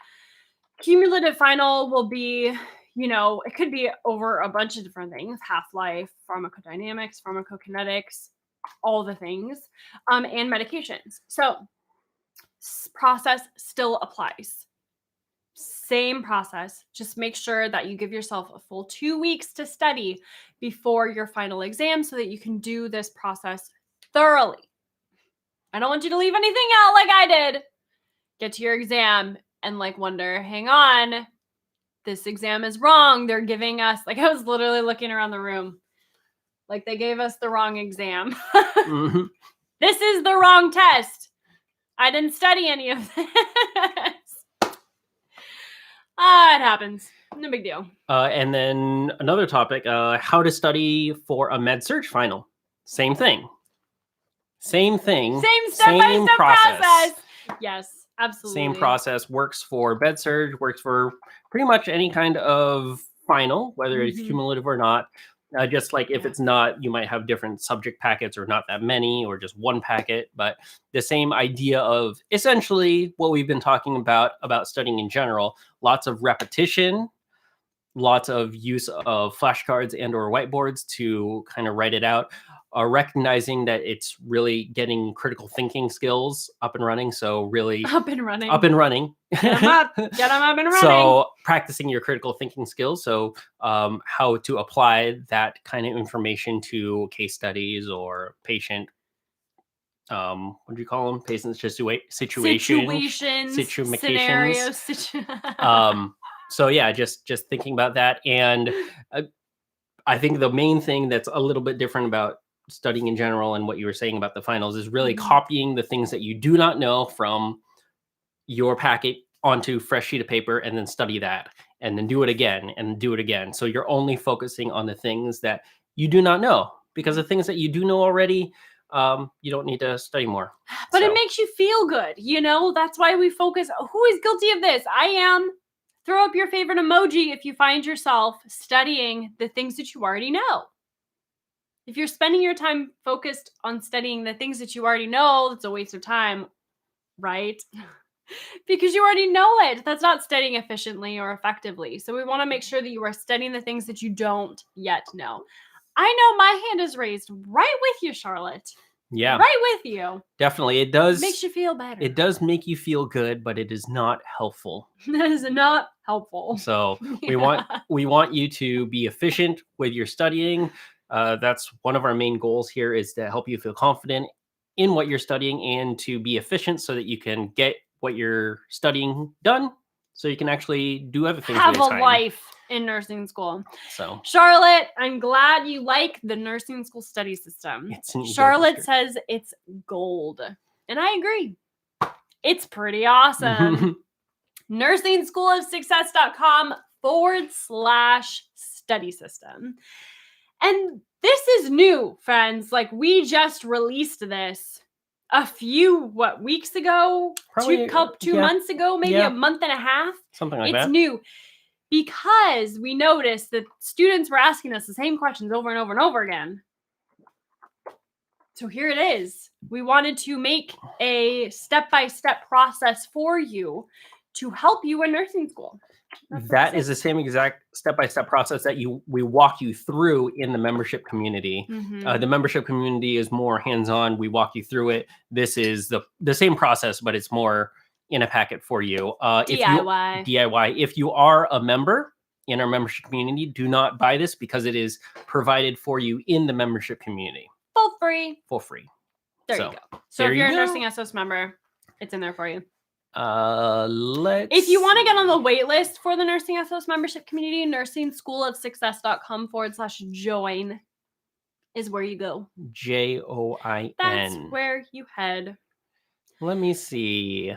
cumulative final will be, it could be over a bunch of different things, half-life, pharmacodynamics, pharmacokinetics, all the things, and medications. So process still applies. Same process. Just make sure that you give yourself a full 2 weeks to study before your final exam so that you can do this process thoroughly. I don't want you to leave anything out like I did. Get to your exam and wonder, hang on, this exam is wrong. They're giving us, I was literally looking around the room, they gave us the wrong exam. This is the wrong test. I didn't study any of this. It happens. No big deal. And then another topic, how to study for a med surg final. Same thing. Same step-by-step process. Yes, absolutely. Same process. Works for med surg, works for pretty much any kind of final, whether it's cumulative or not. Just like if it's not, you might have different subject packets or not that many or just one packet, but the same idea of essentially what we've been talking about studying in general, lots of repetition, lots of use of flashcards and or whiteboards to kind of write it out, recognizing that it's really getting critical thinking skills up and running. So really up and running. Get them up and running. So practicing your critical thinking skills. So how to apply that kind of information to case studies or patient, what do you call them? Patient situations, scenarios. So yeah, just thinking about that. And I think the main thing that's a little bit different about studying in general and what you were saying about the finals is really copying the things that you do not know from your packet onto fresh sheet of paper, and then study that, and then do it again and do it again. So you're only focusing on the things that you do not know, because the things that you do know already, you don't need to study more. But So, it makes you feel good, you know? That's why we focus. Who is guilty of this? I am. Throw up your favorite emoji if you find yourself studying the things that you already know. If you're spending your time focused on studying the things that you already know, it's a waste of time, right? Because you already know it. That's not studying efficiently or effectively. So we want to make sure that you are studying the things that you don't yet know. I know my hand is raised right with you, Charlotte. yeah, Right with you. definitely. It does. Makes you feel better. It does make you feel good, but it is not helpful. That is not helpful. So we want you to be efficient with your studying. That's one of our main goals here, is to help you feel confident in what you're studying and to be efficient so that you can get what you're studying done, so you can actually do other things. Have with your a time. life in nursing school. So Charlotte, I'm glad you like the nursing school study system. Charlotte says it's gold. And I agree. It's pretty awesome. NursingSchoolOfSuccess.com/study system. And this is new, friends. Like, we just released this a few weeks ago, Probably, two months ago, maybe a month and a half. Something like that. It's new because we noticed that students were asking us the same questions over and over and over again. So here it is. We wanted to make a step-by-step process for you to help you in nursing school. That is the same exact step-by-step process that we walk you through in the membership community. The membership community is more hands-on. We walk you through it. This is the same process, but it's more in a packet for you. DIY. If you are a member in our membership community, do not buy this, because it is provided for you in the membership community. For free. There you go. So if you're a Nursing SOS member, it's in there for you. If you want to get on the wait list for the Nursing SOS membership community, NursingSchoolOfSuccess.com/join is where you go. JOIN. That's where you head. Let me see.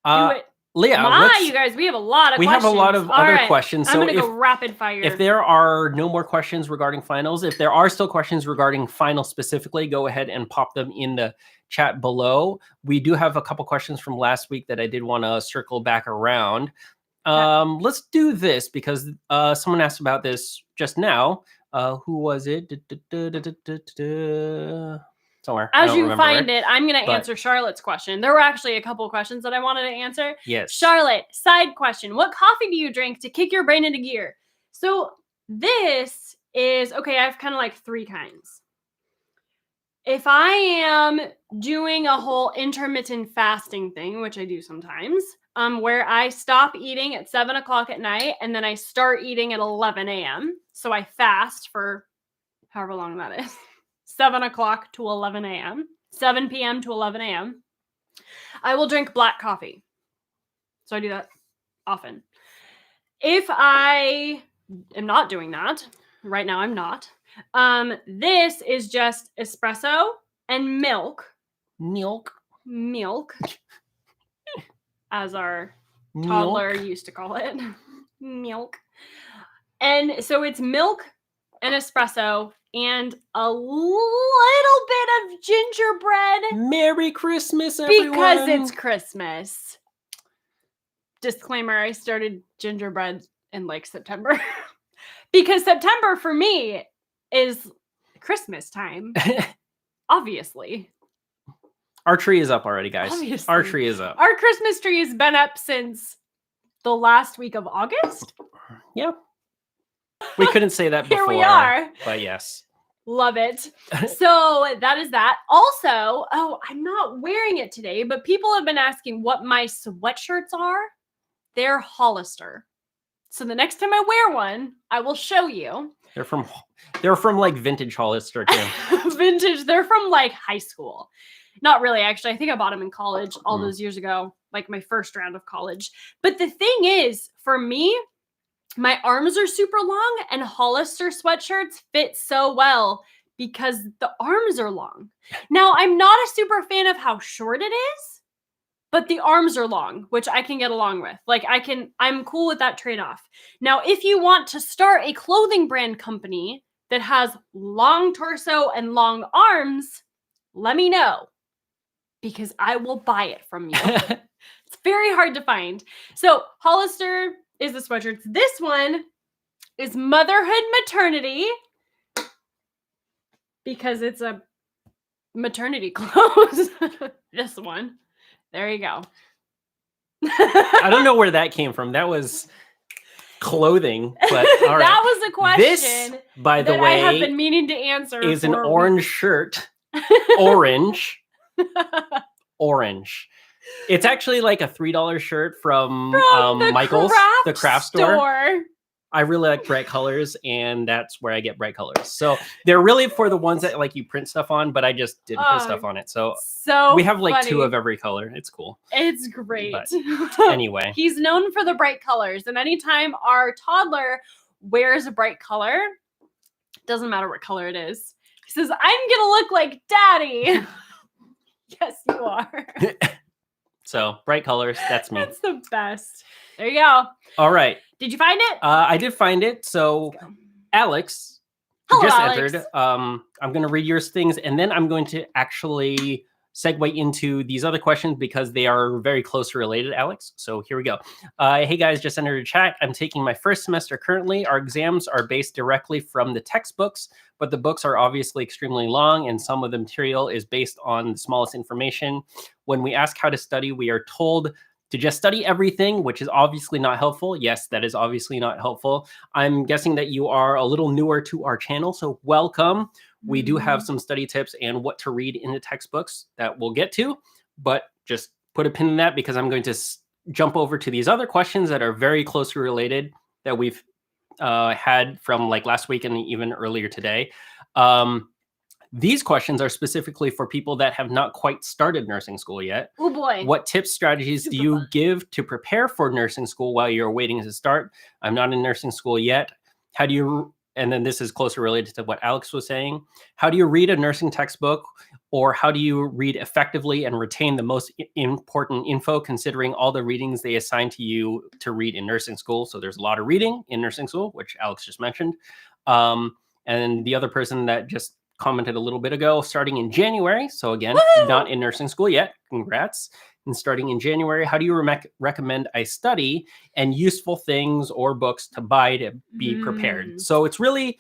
Do it. Leah, you guys, we have a lot of questions. We have a lot of other questions. I'm going to go rapid fire. If there are no more questions regarding finals, if there are still questions regarding finals specifically, go ahead and pop them in the chat below. We do have a couple questions from last week that I did want to circle back around. Let's do this, because someone asked about this just now. Who was it? Somewhere. As you find it, I'm going to answer Charlotte's question. There were actually a couple of questions that I wanted to answer. Yes. Charlotte, side question. What coffee do you drink to kick your brain into gear? So this is, okay, I have kind of like three kinds. If I am doing a whole intermittent fasting thing, which I do sometimes, where I stop eating at 7 o'clock at night and then I start eating at 11 a.m. So I fast for however long that is. 7 o'clock to 11 a.m., 7 p.m. to 11 a.m., I will drink black coffee. So I do that often. If I am not doing that, right now I'm not, this is just espresso and milk. Milk. As our toddler used to call it. Milk. And so it's milk and espresso and a little bit of gingerbread. Merry Christmas, everyone. Because it's Christmas. Disclaimer, I started gingerbread in like September. Because September for me is Christmas time. Obviously. Our tree is up already, guys. Obviously. Our tree is up. Our Christmas tree has been up since the last week of August. Yeah. We couldn't say that before. Here we are. But yes. Love it. So that is that. Also, I'm not wearing it today, but people have been asking what my sweatshirts are. They're Hollister. So the next time I wear one, I will show you. They're from like vintage Hollister too. Vintage. They're from like high school. Not really, actually. I think I bought them in college all those years ago. like my first round of college. But the thing is, for me, my arms are super long and Hollister sweatshirts fit so well because the arms are long. Now, I'm not a super fan of how short it is, but the arms are long, which I can get along with. Like I'm cool with that trade-off. Now, if you want to start a clothing brand company that has long torso and long arms, let me know because I will buy it from you. It's very hard to find. So Hollister is the sweatshirts. This one is Motherhood Maternity because it's a maternity clothes. This one. There you go. I don't know where that came from. That was clothing, but all right. That was a question. This, by the way, I have been meaning to answer. Is an orange shirt. Orange. Orange. It's actually like a $3 shirt from Michael's, the craft store. I really like bright colors, and that's where I get bright colors. So they're really for the ones that like you print stuff on, but I just didn't put stuff on it. So we have like 2 of every color. It's cool. It's great. But anyway. He's known for the bright colors. And anytime our toddler wears a bright color, doesn't matter what color it is, he says, I'm going to look like daddy. Yes, you are. So bright colors, that's me. That's the best. There you go. All right. Did you find it? I did find it. So Alex just entered. I'm going to read yours things, and then I'm going to actually segue into these other questions because they are very closely related, Alex. So here we go. Hey guys, just entered a chat. I'm taking my first semester currently. Our exams are based directly from the textbooks, but the books are obviously extremely long, and some of the material is based on the smallest information. When we ask how to study, we are told to just study everything, which is obviously not helpful. Yes, that is obviously not helpful. I'm guessing that you are a little newer to our channel, so welcome. We do have some study tips and what to read in the textbooks that we'll get to, but just put a pin in that because I'm going to jump over to these other questions that are very closely related that we've had from like last week and even earlier today. These questions are specifically for people that have not quite started nursing school yet. Oh boy. What tips, strategies do you give to prepare for nursing school while you're waiting to start? I'm not in nursing school yet. How do you, and then this is closely related to what Alex was saying. How do you read a nursing textbook, or how do you read effectively and retain the most important info considering all the readings they assign to you to read in nursing school? So there's a lot of reading in nursing school, which Alex just mentioned. And the other person that just commented a little bit ago, starting in January. So again, not in nursing school yet. Congrats. And starting in January, how do you recommend I study, and useful things or books to buy to be prepared? So it's really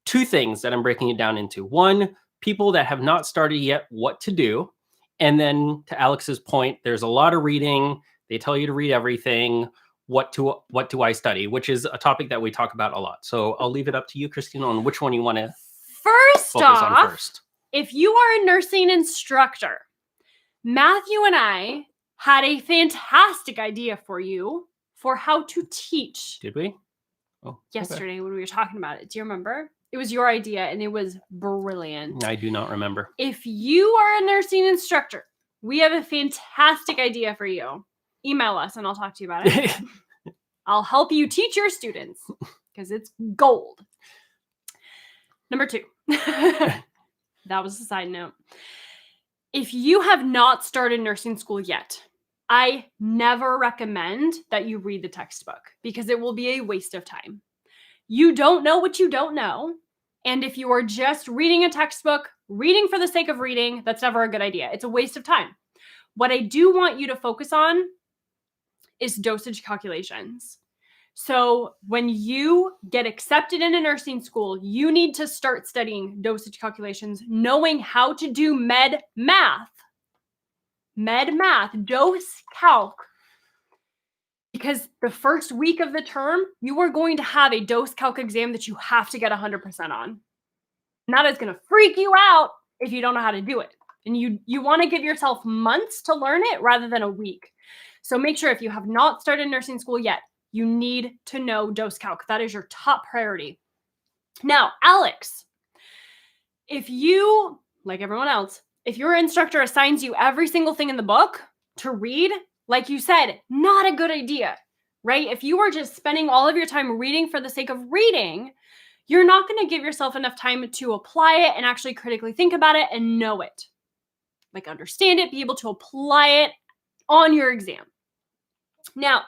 2 things that I'm breaking it down into. 1, people that have not started yet, what to do. And then to Alex's point, there's a lot of reading. They tell you to read everything. What do I study? Which is a topic that we talk about a lot. So I'll leave it up to you, Christina, on which one you want to focus on first. If you are a nursing instructor, Matthew and I had a fantastic idea for you for how to teach. Did we? Oh, yesterday when we were talking about it. Do you remember? It was your idea and it was brilliant. I do not remember. If you are a nursing instructor, we have a fantastic idea for you. Email us and I'll talk to you about it. I'll help you teach your students because it's gold. Number 2. That was a side note. If you have not started nursing school yet, I never recommend that you read the textbook because it will be a waste of time. You don't know what you don't know. And if you are just reading a textbook, reading for the sake of reading, that's never a good idea. It's a waste of time. What I do want you to focus on is dosage calculations. So when you get accepted into nursing school, you need to start studying dosage calculations, knowing how to do med math, dose calc. Because the first week of the term, you are going to have a dose calc exam that you have to get 100% on. And that is going to freak you out if you don't know how to do it. And you want to give yourself months to learn it rather than a week. So make sure if you have not started nursing school yet, you need to know dose calc. That is your top priority. Now, Alex, if you, like everyone else, if your instructor assigns you every single thing in the book to read, like you said, not a good idea, right? If you are just spending all of your time reading for the sake of reading, you're not going to give yourself enough time to apply it and actually critically think about it and know it. Like understand it, be able to apply it on your exam. Now,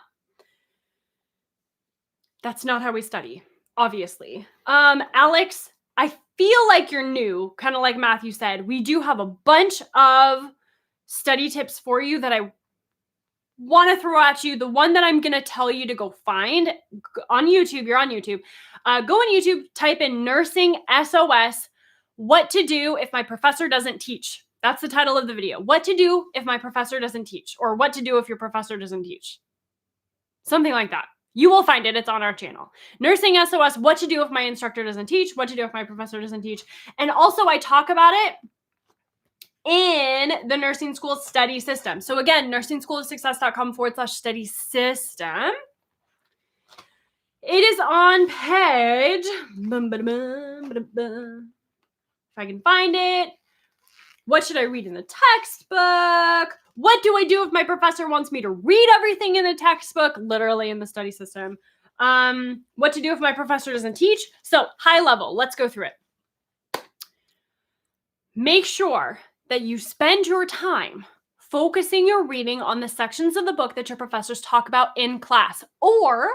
that's not how we study, obviously. Alex, I feel like you're new, kind of like Matthew said. We do have a bunch of study tips for you that I want to throw at you. The one that I'm going to tell you to go find on YouTube, you're on YouTube. Go on YouTube, type in Nursing SOS, what to do if my professor doesn't teach. That's the title of the video. What to do if my professor doesn't teach, or what to do if your professor doesn't teach. Something like that. You will find it. It's on our channel. Nursing SOS, what to do if my instructor doesn't teach, what to do if my professor doesn't teach. And also I talk about it in the nursing school study system. So again, nursingSchoolOfSuccess.com/study system. It is on page, if I can find it. What should I read in the textbook? What do I do if my professor wants me to read everything in the textbook? Literally in the study system. What to do if my professor doesn't teach? So high level, let's go through it. Make sure that you spend your time focusing your reading on the sections of the book that your professors talk about in class or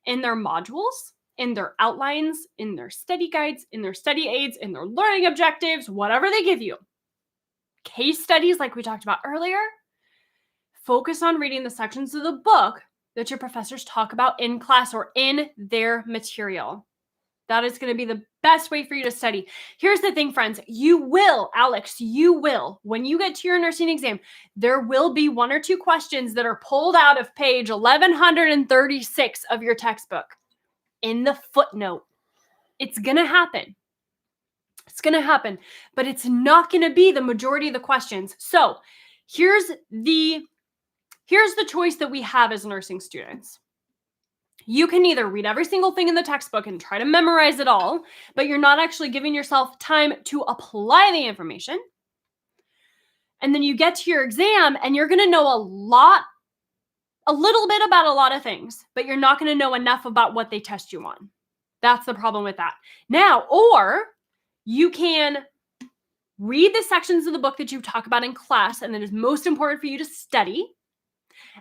in their modules, in their outlines, in their study guides, in their study aids, in their learning objectives, whatever they give you. Case studies, like we talked about earlier, focus on reading the sections of the book that your professors talk about in class or in their material. That is going to be the best way for you to study. Here's the thing, friends. You will, Alex, you will, when you get to your nursing exam, there will be 1 or 2 questions that are pulled out of page 1136 of your textbook in the footnote. It's going to happen. It's going to happen, but it's not going to be the majority of the questions. So here's the choice that we have as nursing students. You can either read every single thing in the textbook and try to memorize it all, but you're not actually giving yourself time to apply the information. And then you get to your exam and you're going to know a little bit about a lot of things, but you're not going to know enough about what they test you on. That's the problem with that. Now, or you can read the sections of the book that you talk about in class and that is most important for you to study,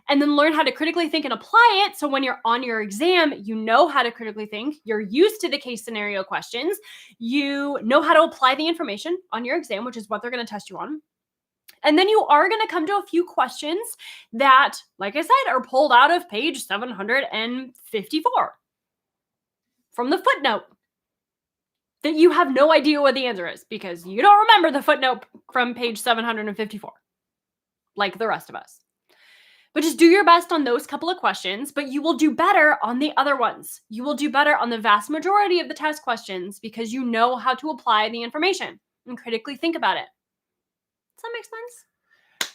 and then learn how to critically think and apply it. So when you're on your exam, you know how to critically think. You're used to the case scenario questions. You know how to apply the information on your exam, which is what they're going to test you on. And then you are going to come to a few questions that, like I said, are pulled out of page 754 from the footnote that you have no idea what the answer is because you don't remember the footnote from page 754 like the rest of us. But just do your best on those couple of questions, but you will do better on the other ones. You will do better on the vast majority of the test questions because you know how to apply the information and critically think about it. Does that make sense?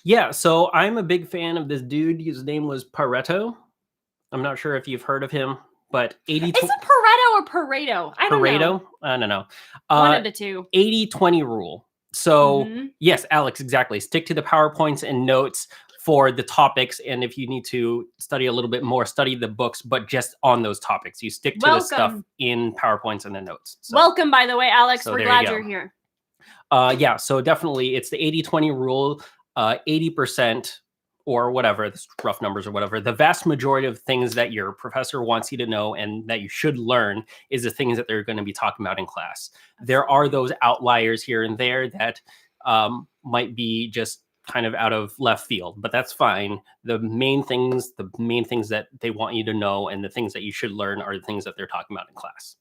Yeah, so I'm a big fan of this dude. His name was Pareto. I'm not sure if you've heard of him, but 80... Is it Pareto or Pareto? I don't know. I don't know. One of the two. 80-20 rule. So yes, Alex, exactly. Stick to the PowerPoints and notes for the topics. And if you need to study a little bit more, study the books, but just on those topics. You stick to the stuff in PowerPoints and the notes. So, welcome, by the way, Alex. We're glad you're here. Yeah, so definitely it's the 80-20 rule. 80% or whatever, the rough numbers or whatever, the vast majority of things that your professor wants you to know and that you should learn is the things that they're going to be talking about in class. There are those outliers here and there that might be just kind of out of left field, but that's fine. The main things that they want you to know and the things that you should learn are the things that they're talking about in class.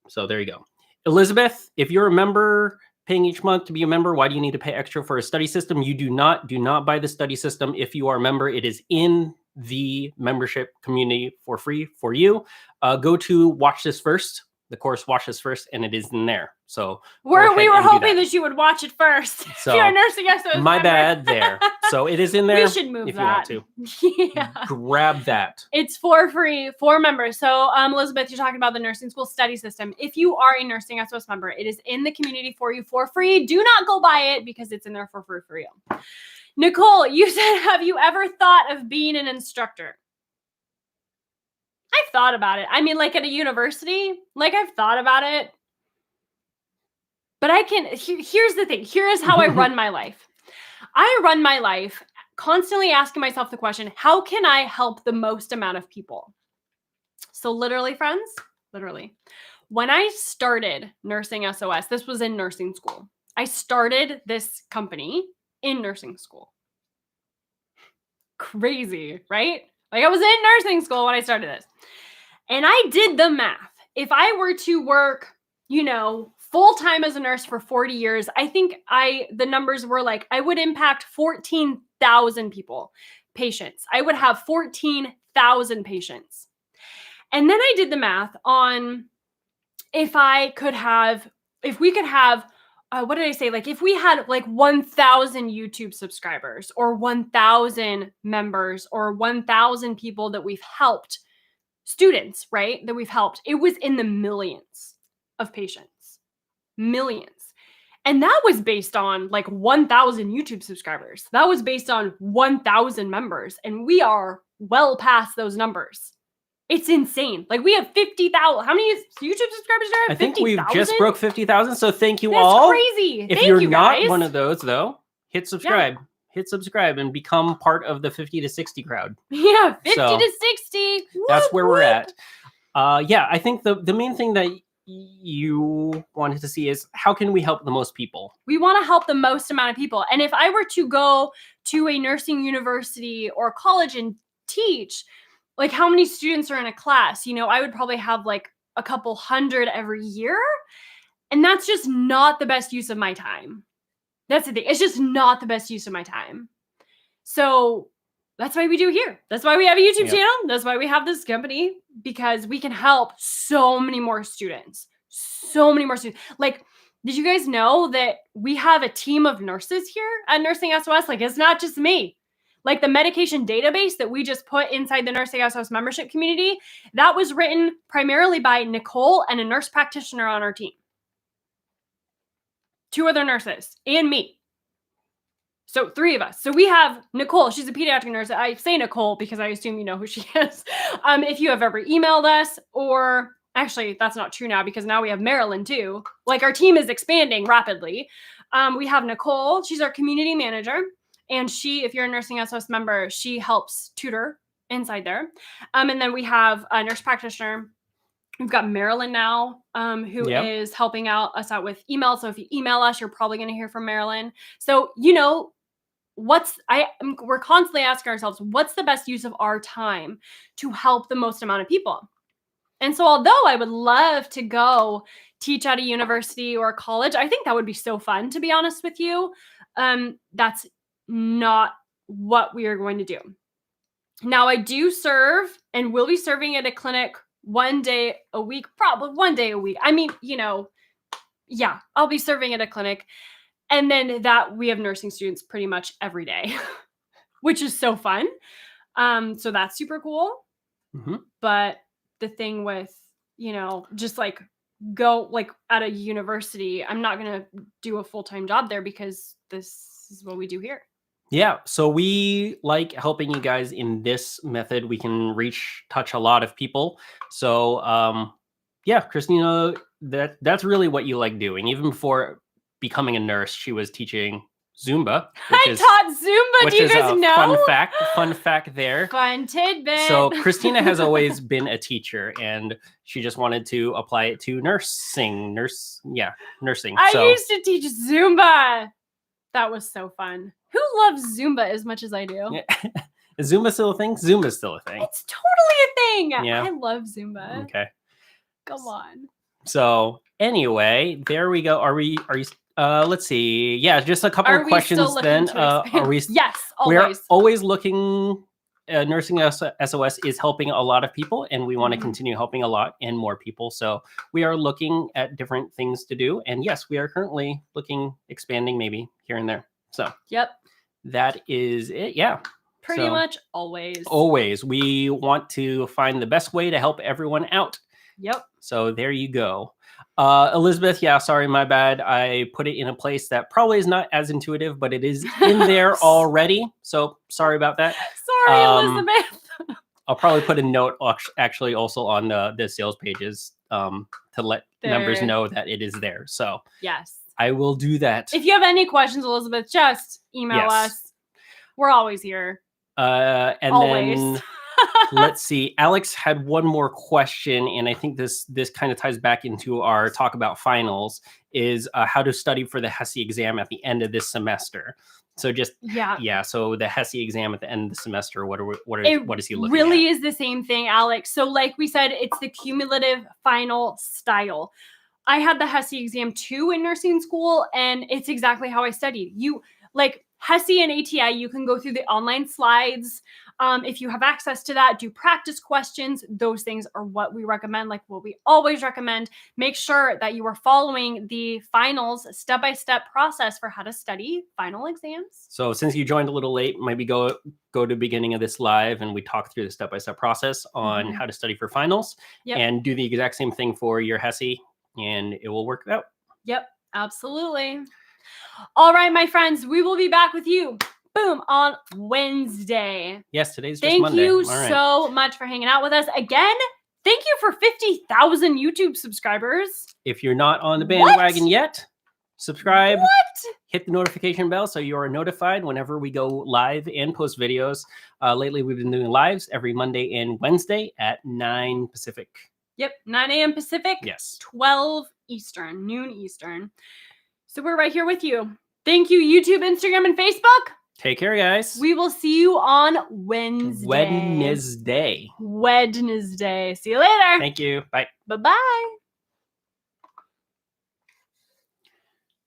So there you go. Elizabeth, if you're a member paying each month to be a member, why do you need to pay extra for a study system? You do not buy the study system. If you are a member, it is in the membership community for free for you. Go to Watch This First, the course Watch This First, and it is in there. So we were hoping that you would watch it first. So you're a nursing SOS my member. Bad there. So it is in there. We should move if that. You want to. Yeah. Grab that. It's for free for members. So Elizabeth, you're talking about the nursing school study system. If you are a nursing SOS member, it is in the community for you for free. Do not go buy it because it's in there for free for you. Nicole, you said, have you ever thought of being an instructor? I've thought about it. I mean, like at a university, like I've thought about it. But here's the thing. Here is how I run my life. I run my life constantly asking myself the question, how can I help the most amount of people? So literally, friends, when I started Nursing SOS, this was in nursing school. I started this company in nursing school. Crazy, right? Like I was in nursing school when I started this. And I did the math. If I were to work, full-time as a nurse for 40 years, I think the numbers were like, I would impact 14,000 patients. I would have 14,000 patients. And then I did the math on if we could have, what did I say? Like if we had like 1,000 YouTube subscribers or 1,000 members or 1,000 people that we've helped, students, right? That we've helped, it was in the millions of patients. Millions. And that was based on like 1,000 YouTube subscribers. That was based on 1,000 members. And we are well past those numbers. It's insane. Like we have 50,000. How many YouTube subscribers do I have? I think we've just broke 50,000. So thank you That's all. Crazy. If you're not one of those though, hit subscribe. Yeah. Hit subscribe and become part of the 50 to 60 crowd. Yeah, 50 to 60. That's where we're at. Yeah, I think the main thing that you wanted to see is how can we help the most people? We want to help the most amount of people. And if I were to go to a nursing university or college and teach, like how many students are in a class? I would probably have like a couple hundred every year. And that's just not the best use of my time. That's the thing. It's just not the best use of my time. So that's why we do here. That's why we have a YouTube channel. That's why we have this company, because we can help so many more students. Like, did you guys know that we have a team of nurses here at Nursing SOS? Like, it's not just me. Like the medication database that we just put inside the Nursing SOS membership community, that was written primarily by Nicole and a nurse practitioner on our team. 2 other nurses and me. So 3 of us. So we have Nicole. She's a pediatric nurse. I say Nicole because I assume you know who she is. If you have ever emailed us, or actually that's not true now because now we have Marilyn too. Like our team is expanding rapidly. We have Nicole. She's our community manager. And if you're a Nursing SOS member, she helps tutor inside there. And then we have a nurse practitioner. We've got Marilyn now, who is helping us out with email. So if you email us, you're probably going to hear from Marilyn. So, we're constantly asking ourselves, what's the best use of our time to help the most amount of people? And so although I would love to go teach at a university or a college, I think that would be so fun, to be honest with you. That's not what we are going to do. Now I do serve and will be serving at a clinic 1 day a week, probably 1 day a week. I mean, I'll be serving at a clinic. And then that we have nursing students pretty much every day, which is so fun. So that's super cool. Mm-hmm. But the thing with, just like go like at a university, I'm not going to do a full-time job there because this is what we do here. Yeah, so we like helping you guys in this method. We can touch a lot of people. So, Christina, that's really what you like doing. Even before becoming a nurse, she was teaching Zumba. I taught Zumba. Do you guys know? Fun fact there. Fun tidbit. So Christina has always been a teacher, and she just wanted to apply it to nursing. I used to teach Zumba. That was so fun. Who loves Zumba as much as I do? Yeah. Is Zumba still a thing? Zumba's still a thing. It's totally a thing. Yeah. I love Zumba. Okay. Come on. So anyway, there we go. Are you let's see. Yeah, just a couple of questions then. Are we? Yes, always. We're always looking. Nursing SOS is helping a lot of people, and we want to continue helping a lot and more people. So we are looking at different things to do. And yes, we are currently expanding maybe here and there. So that is it. Yeah. Pretty much always. Always. We want to find the best way to help everyone out. Yep. So there you go. Elizabeth, yeah, sorry, my bad. I put it in a place that probably is not as intuitive, but it is in there already. So sorry about that. Sorry, Um, Elizabeth. I'll probably put a note actually also on the sales pages to let members There. know that it is there. So Yes. I will do that. If you have any questions, Elizabeth, just email us. We're always here. And Always. then let's see. Alex had one more question, and I think this kind of ties back into our talk about finals. Is how to study for the Hesi exam at the end of this semester. So just yeah. So the Hesi exam at the end of the semester. What is he looking really at? is the same thing, Alex. So like we said, it's the cumulative final style. I had the Hesi exam too in nursing school, and it's exactly how I studied. You like Hesi and ATI, you can go through the online slides. If you have access to that, do practice questions. Those things are what we recommend, like what we always recommend. Make sure that you are following the finals step-by-step process for how to study final exams. So since you joined a little late, maybe go to the beginning of this live and we talk through the step-by-step process on how to study for finals and do the exact same thing for your Hesi, and it will work out. Yep, absolutely. All right, my friends, we will be back with you, boom, on Wednesday. Yes, today's just Monday. Thank you so much for hanging out with us. Again, thank you for 50,000 YouTube subscribers. If you're not on the bandwagon yet, subscribe. Hit the notification bell so you are notified whenever we go live and post videos. Lately, we've been doing lives every Monday and Wednesday at 9 Pacific. Yep, 9 a.m. Pacific. Yes. 12 Eastern, noon Eastern. So we're right here with you. Thank you, YouTube, Instagram, and Facebook. Take care, guys. We will see you on Wednesday. Wednesday. See you later. Thank you. Bye. Bye-bye.